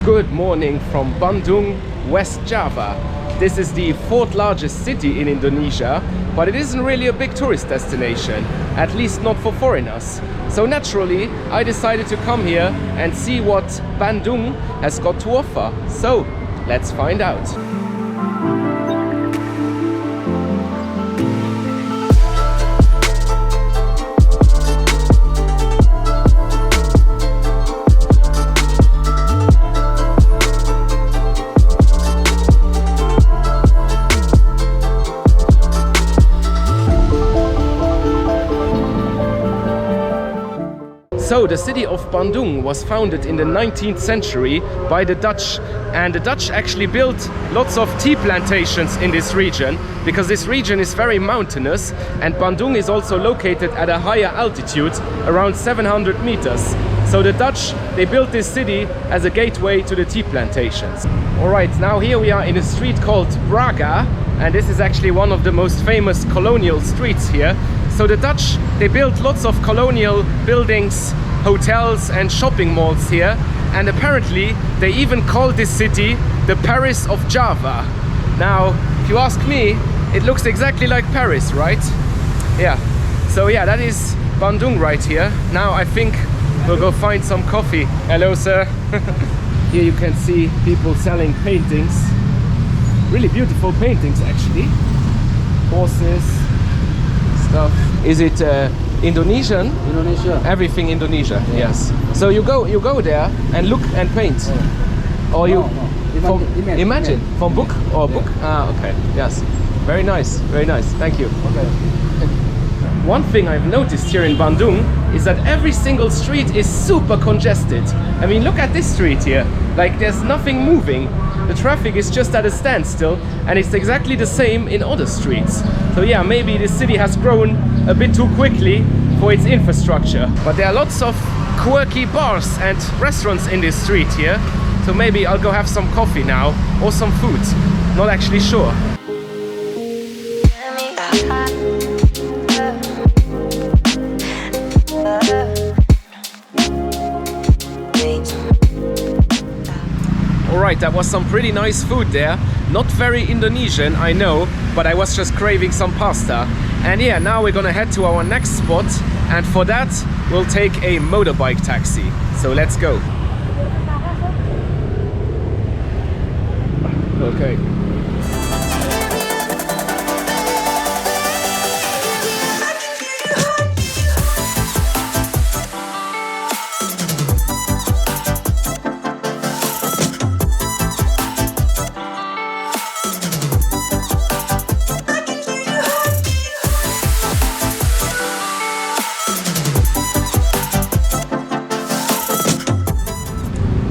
Good morning from Bandung, West Java. This is the fourth largest city in Indonesia, but it isn't really a big tourist destination, at least not for foreigners. So naturally, I decided to come here and see what Bandung has got to offer. So, let's find out. So the city of Bandung was founded in the 19th century by the Dutch, and the Dutch actually built lots of tea plantations in this region because this region is very mountainous, and Bandung is also located at a higher altitude, around 700 meters. So the Dutch, they built this city as a gateway to the tea plantations. Alright, now here we are in a street called Braga, and this is actually one of the most famous colonial streets here. So the Dutch, they built lots of colonial buildings, hotels and shopping malls here, and apparently they even called this city the Paris of Java. Now, if you ask me, it looks exactly like Paris, right? Yeah. So yeah, that is Bandung right here. Now I think we'll go find some coffee. Hello, sir. Here you can see people selling paintings. Really beautiful paintings, actually. Horses. Stuff. Is it Indonesian? Indonesia. Everything Indonesia. Yeah. Yes. So you go there and look and paint. Yeah. Or you No. imagine from book or book. Ah, okay. Yes. Very nice. Very nice. Thank you. Okay. One thing I've noticed here in Bandung is that every single street is super congested. I mean, look at this street here. Like, there's nothing moving. The traffic is just at a standstill, and it's exactly the same in other streets. So yeah, maybe this city has grown a bit too quickly for its infrastructure. But there are lots of quirky bars and restaurants in this street here. So maybe I'll go have some coffee now, or some food. Not actually sure. Alright, that was some pretty nice food there. Not very Indonesian, I know, but I was just craving some pasta. And yeah, now we're gonna head to our next spot, and for that we'll take a motorbike taxi. So let's go. Okay.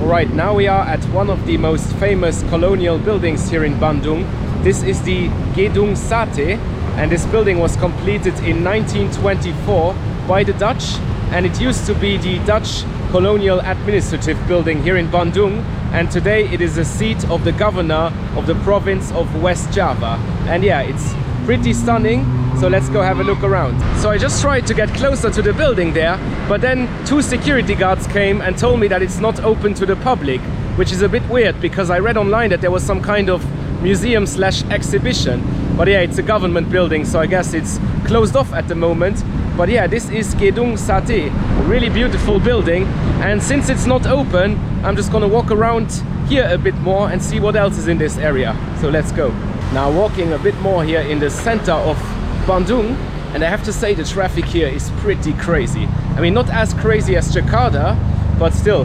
Right, now we are at one of the most famous colonial buildings here in Bandung. This is the Gedung Sate, and this building was completed in 1924 by the Dutch, and it used to be the Dutch Colonial Administrative Building here in Bandung, and today it is the seat of the governor of the province of West Java. And yeah, it's pretty stunning, so let's go have a look around. So I just tried to get closer to the building there, but then two security guards came and told me that it's not open to the public, which is a bit weird because I read online that there was some kind of museum slash exhibition. But yeah, it's a government building, so I guess it's closed off at the moment. But yeah, this is Gedung Sate, a really beautiful building, and since it's not open, I'm just gonna walk around here a bit more and see what else is in this area. So let's go. Now walking a bit more here in the center of Bandung, and I have to say the traffic here is pretty crazy. I mean, not as crazy as Jakarta, but still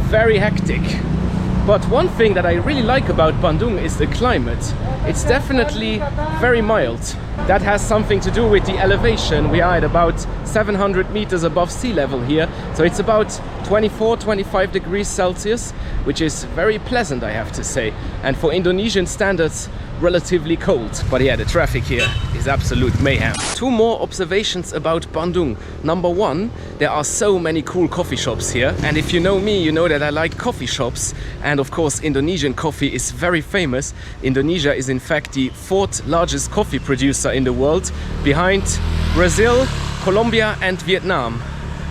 very hectic. But one thing that I really like about Bandung is the climate. It's definitely very mild. That has something to do with the elevation. We are at about 700 meters above sea level here, so it's about 24-25 degrees Celsius, which is very pleasant, I have to say, and for Indonesian standards relatively cold. But yeah, the traffic here is absolute mayhem. Two more observations about Bandung. Number one, there are so many cool coffee shops here, and if you know me, you know that I like coffee shops, and of course Indonesian coffee is very famous. Indonesia is in fact the fourth largest coffee producer in the world, behind Brazil, Colombia and Vietnam,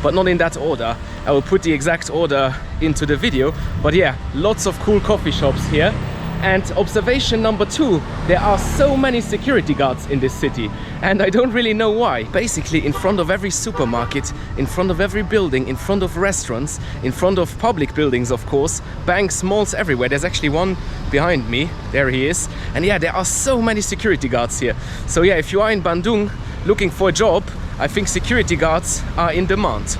but not in that order. I will put the exact order into the video. But yeah, lots of cool coffee shops here. And observation number 2, there are so many security guards in this city, and I don't really know why. Basically, in front of every supermarket, in front of every building, in front of restaurants, in front of public buildings, of course, banks, malls, everywhere. There's actually one behind me. There he is. And yeah, there are so many security guards here. So yeah, if you are in Bandung looking for a job, I think security guards are in demand.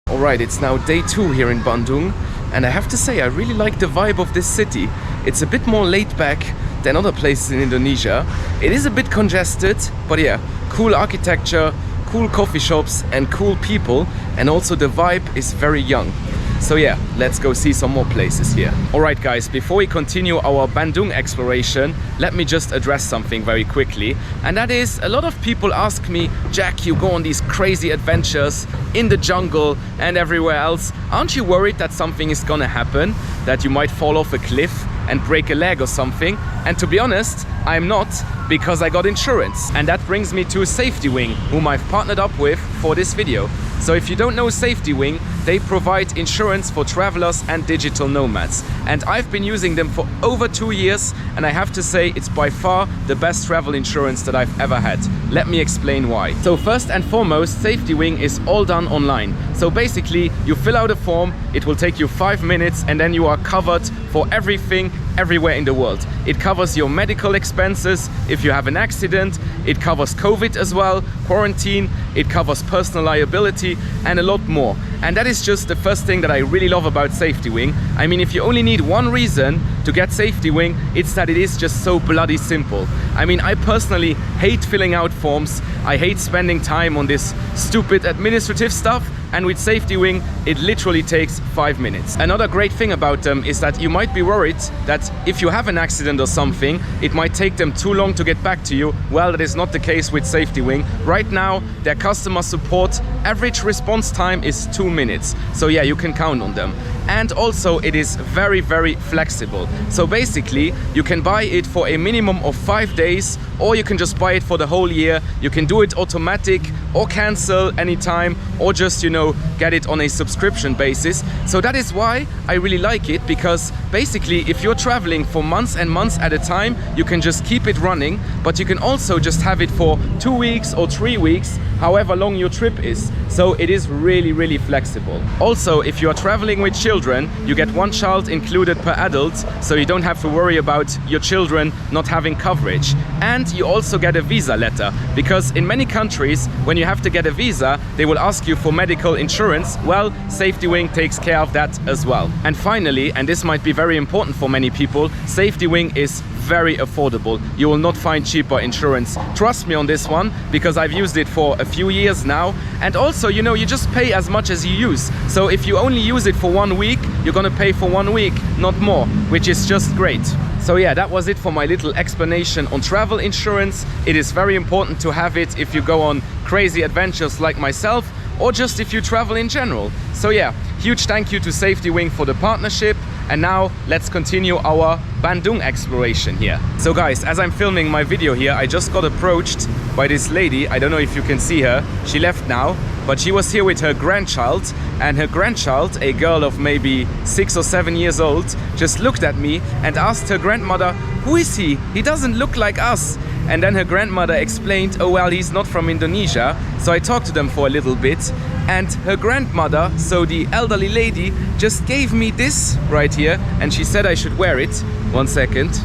Alright, it's now day 2 here in Bandung, and I have to say I really like the vibe of this city. It's a bit more laid back than other places in Indonesia. It is a bit congested, but yeah, cool architecture, cool coffee shops and cool people, and also the vibe is very young. So yeah, let's go see some more places here. Alright guys, before we continue our Bandung exploration, let me just address something very quickly. And that is, a lot of people ask me, Jack, you go on these crazy adventures in the jungle and everywhere else. Aren't you worried that something is gonna happen? That you might fall off a cliff and break a leg or something? And to be honest, I'm not, because I got insurance. And that brings me to SafetyWing, whom I've partnered up with for this video. So if you don't know SafetyWing, they provide insurance for travelers and digital nomads. And I've been using them for over 2 years, and I have to say it's by far the best travel insurance that I've ever had. Let me explain why. So first and foremost, SafetyWing is all done online. So basically, you fill out a form, it will take you 5 minutes, and then you are covered for everything, everywhere in the world. It covers your medical expenses if you have an accident, it covers COVID as well, quarantine, it covers personal liability and a lot more. And that is just the first thing that I really love about SafetyWing. I mean, if you only need one reason to get SafetyWing, it's that it is just so bloody simple. I mean, I personally hate filling out forms, I hate spending time on this stupid administrative stuff, and with SafetyWing, it literally takes 5 minutes. Another great thing about them is that you might be worried that if you have an accident or something, it might take them too long to get back to you. Well, that is not the case with SafetyWing. Right now, their customer support average response time is 2 minutes. So yeah, you can count on them. And also, it is very, very flexible. So basically, you can buy it for a minimum of 5 days, or you can just buy it for the whole year. You can do it automatic or cancel anytime, or just, you know, get it on a subscription basis. So that is why I really like it, because basically if you're traveling for months and months at a time, you can just keep it running, but you can also just have it for 2 weeks or 3 weeks, however long your trip is. So it is really, really flexible. Also, if you are traveling with children, you get 1 child included per adult, so you don't have to worry about your children not having coverage. And you also get a visa letter, because in many countries, when you have to get a visa, they will ask you for medical insurance. Well, SafetyWing takes care of that as well. And finally, and this might be very important for many people, SafetyWing is very affordable. You will not find cheaper insurance. Trust me on this one, because I've used it for a few years now. And also, you know, you just pay as much as you use. So if you only use it for 1 week, you're gonna pay for 1 week, not more, which is just great. So yeah, that was it for my little explanation on travel insurance. It is very important to have it if you go on crazy adventures like myself, or just if you travel in general. So yeah, huge thank you to SafetyWing for the partnership. And now let's continue our Bandung exploration here. So guys, as I'm filming my video here, I just got approached by this lady. I don't know if you can see her. She left now, but she was here with her grandchild, and her grandchild, a girl of maybe 6 or 7 years old, just looked at me and asked her grandmother, "Who is he? He doesn't look like us." And then her grandmother explained, "Oh well, he's not from Indonesia." So I talked to them for a little bit, and her grandmother, so the elderly lady, just gave me this right here, and she said I should wear it. 1 second.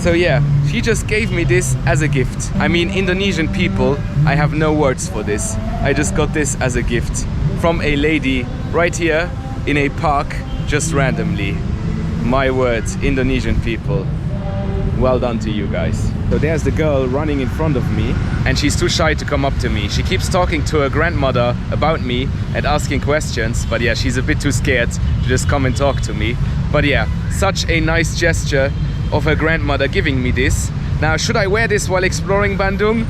So yeah, she just gave me this as a gift. I mean, Indonesian people, I have no words for this. I just got this as a gift from a lady right here in a park, just randomly. My word, Indonesian people. Well done to you guys. So there's the girl running in front of me, and she's too shy to come up to me. She keeps talking to her grandmother about me and asking questions, but yeah, she's a bit too scared to just come and talk to me. But yeah, such a nice gesture of her grandmother giving me this. Now, should I wear this while exploring Bandung?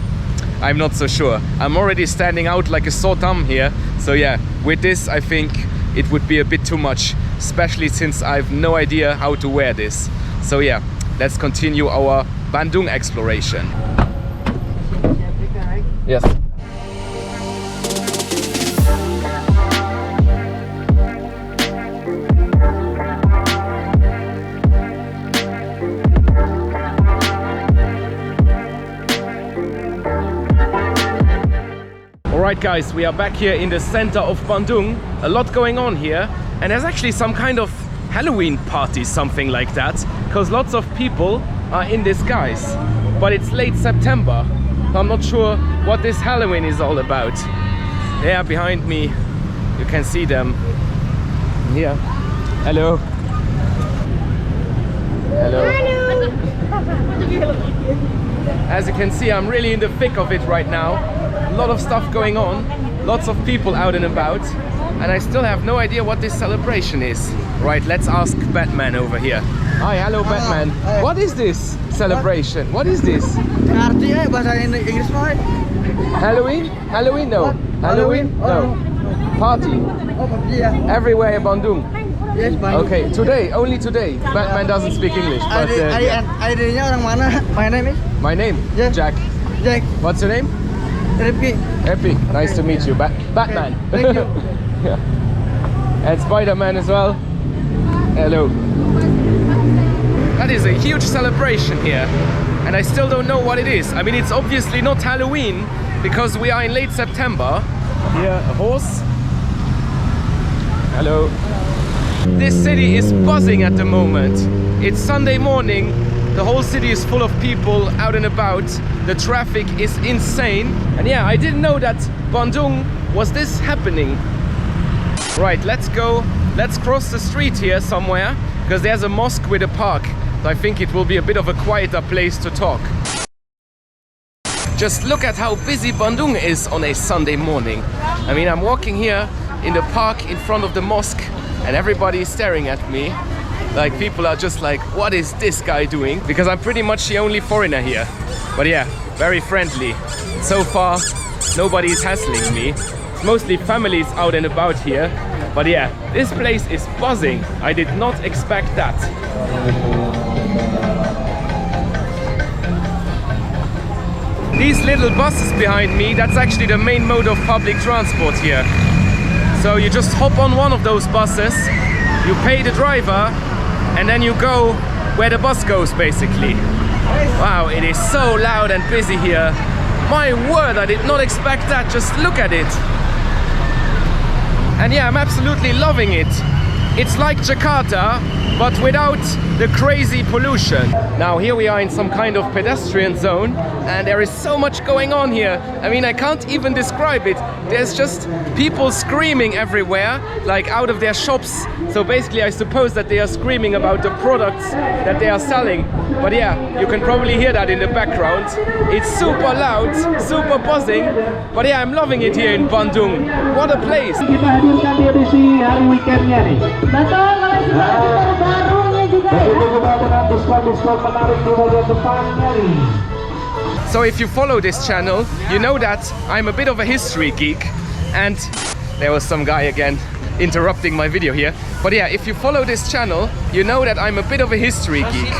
I'm not so sure. I'm already standing out like a sore thumb here. So yeah, with this I think it would be a bit too much, especially since I've no idea how to wear this. So yeah, let's continue our Bandung exploration. Yes. Alright guys, we are back here in the center of Bandung. A lot going on here, and there's actually some kind of Halloween party, something like that, because lots of people are in disguise. But it's late September. I'm not sure what this Halloween is all about. Yeah, behind me you can see them. Here. Hello. Hello. As you can see, I'm really in the thick of it right now. A lot of stuff going on, lots of people out and about, and I still have no idea what this celebration is. Right, let's ask Batman over here. Hi, hello Batman. What is this celebration? What is this? Artinya bahasa Inggris mah. Halloween? Halloween? No. Halloween? No. Party. Oh, party ya. Everywhere in Bandung. Yes, Bandung. Okay, today, only today. Batman doesn't speak English. But, ID-nya orang mana? My name is? my name? Yeah. Jack. Jack. What's your name? Ripki. Happy. Nice to meet you. Batman. Thank you. Yeah. And Spider-Man as well. Hello. That is a huge celebration here, and I still don't know what it is. I mean, it's obviously not Halloween because we are in late September. Here, a horse. Hello. This city is buzzing at the moment. It's Sunday morning. The whole city is full of people out and about. The traffic is insane. And yeah, I didn't know that Bandung was this happening. Right, let's go. Let's cross the street here somewhere, because there's a mosque with a park. So I think it will be a bit of a quieter place to talk. Just look at how busy Bandung is on a Sunday morning. I mean, I'm walking here in the park in front of the mosque, and everybody is staring at me. Like, people are just like, what is this guy doing? Because I'm pretty much the only foreigner here. But yeah, very friendly. So far, nobody is hassling me. It's mostly families out and about here. But yeah, this place is buzzing. I did not expect that. These little buses behind me, that's actually the main mode of public transport here. So you just hop on one of those buses, you pay the driver, and then you go where the bus goes, basically. Wow, it is so loud and busy here. My word, I did not expect that. Just look at it. And yeah, I'm absolutely loving it. It's like Jakarta, but without the crazy pollution. Now here we are in some kind of pedestrian zone, and there is so much going on here. I mean, I can't even describe it. There's just people screaming everywhere, like out of their shops. So basically I suppose that they are screaming about the products that they are selling. But yeah, you can probably hear that in the background. It's super loud, super buzzing. But yeah, I'm loving it here in Bandung. What a place! Kita hadirkan di edisi hari weekendnya nih. Betul, kalau juga barunya juga ya. Diskon-diskon menarik di bagian depannya nih. So if you follow this channel, you know that I'm a bit of a history geek, and there was some guy again interrupting my video here. But yeah, if you follow this channel, you know that I'm a bit of a history geek.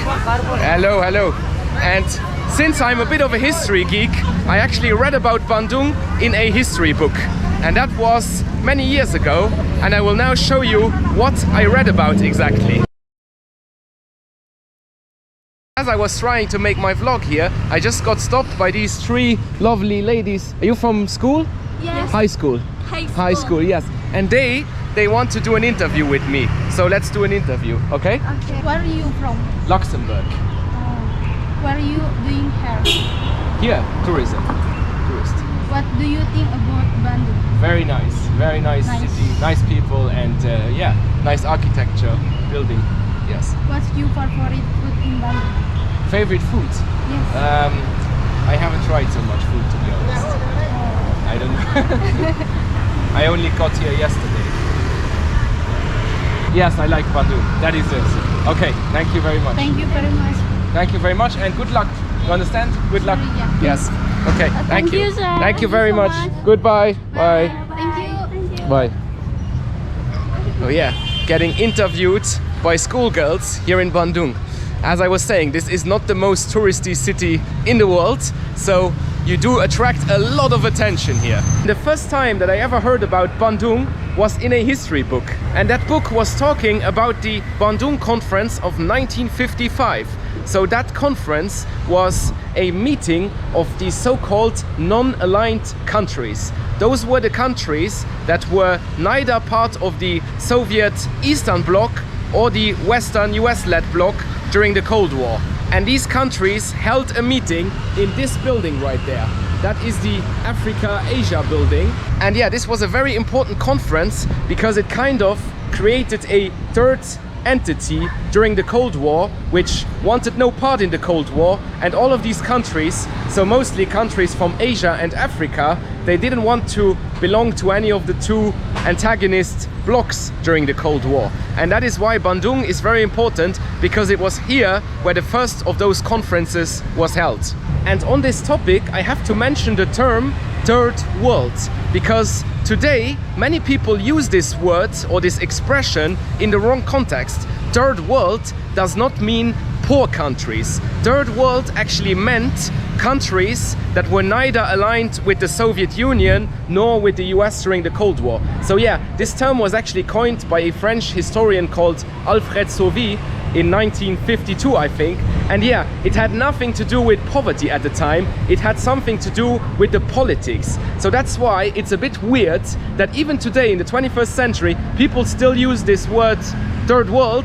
Hello, hello. And since I'm a bit of a history geek, I actually read about Bandung in a history book. And that was many years ago, and I will now show you what I read about exactly. As I was trying to make my vlog here, I just got stopped by these three lovely ladies. Are you from school? Yes. High school. High school, yes. And they want to do an interview with me. So let's do an interview, okay? Okay. Where are you from? Luxembourg. Where are you doing here? Here, tourism. Tourist. What do you think about Bandung? Very nice city, nice people, and yeah, nice architecture, building. Yes. What's your favorite food in Bandung? Favorite food? Yes. I haven't tried so much food, to be honest. I don't know. I only got here yesterday. Yes, I like Bandung. That is it. Okay, thank you very much. Thank you very much. Thank you very much, and good luck. You understand? Good luck. Yeah. Yes. Okay. Thank you. sir. Thank you Thank very you so much. much. Goodbye. Bye. Thank you. Bye. Oh yeah, getting interviewed by schoolgirls here in Bandung. As I was saying, this is not the most touristy city in the world, so you do attract a lot of attention here. The first time that I ever heard about Bandung was in a history book, and that book was talking about the Bandung Conference of 1955. So that conference was a meeting of the so-called non-aligned countries. Those were the countries that were neither part of the Soviet Eastern Bloc or the Western US-led bloc during the Cold War. And these countries held a meeting in this building right there. That is the Africa-Asia building. And yeah, this was a very important conference because it kind of created a third entity during the Cold War, which wanted no part in the Cold War, and all of these countries, so mostly countries from Asia and Africa, they didn't want to belong to any of the two antagonist blocks during the Cold War. And that is why Bandung is very important, because it was here where the first of those conferences was held. And on this topic, I have to mention the term Third World, because today many people use this word or this expression in the wrong context. Third world does not mean poor countries. Third world actually meant countries that were neither aligned with the Soviet Union nor with the US during the Cold War. So yeah, this term was actually coined by a French historian called Alfred Sauvy in 1952, I think. And yeah, it had nothing to do with poverty at the time. It had something to do with the politics. So that's why it's a bit weird that even today in the 21st century, people still use this word third world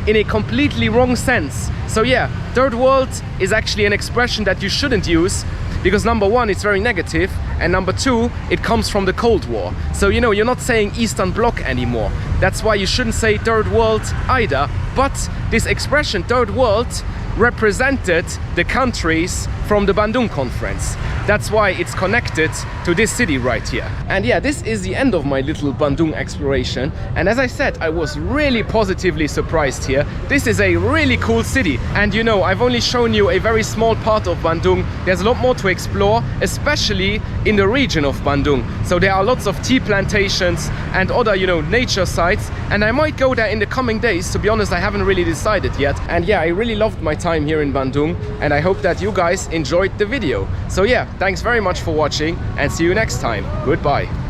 in a completely wrong sense. So yeah, third world is actually an expression that you shouldn't use, because number one, it's very negative, and number two, it comes from the Cold War. So you know, you're not saying Eastern Bloc anymore. That's why you shouldn't say third world either. But this expression third world represented the countries from the Bandung Conference. That's why it's connected to this city right here. And yeah, this is the end of my little Bandung exploration. And as I said, I was really positively surprised here. This is a really cool city. And you know, I've only shown you a very small part of Bandung. There's a lot more to explore, especially in the region of Bandung. So there are lots of tea plantations and other, you know, nature sites. And I might go there in the coming days. To be honest, I haven't really decided yet. And yeah, I really loved my time here in Bandung, and I hope that you guys enjoyed the video. So yeah, thanks very much for watching, and see you next time. Goodbye.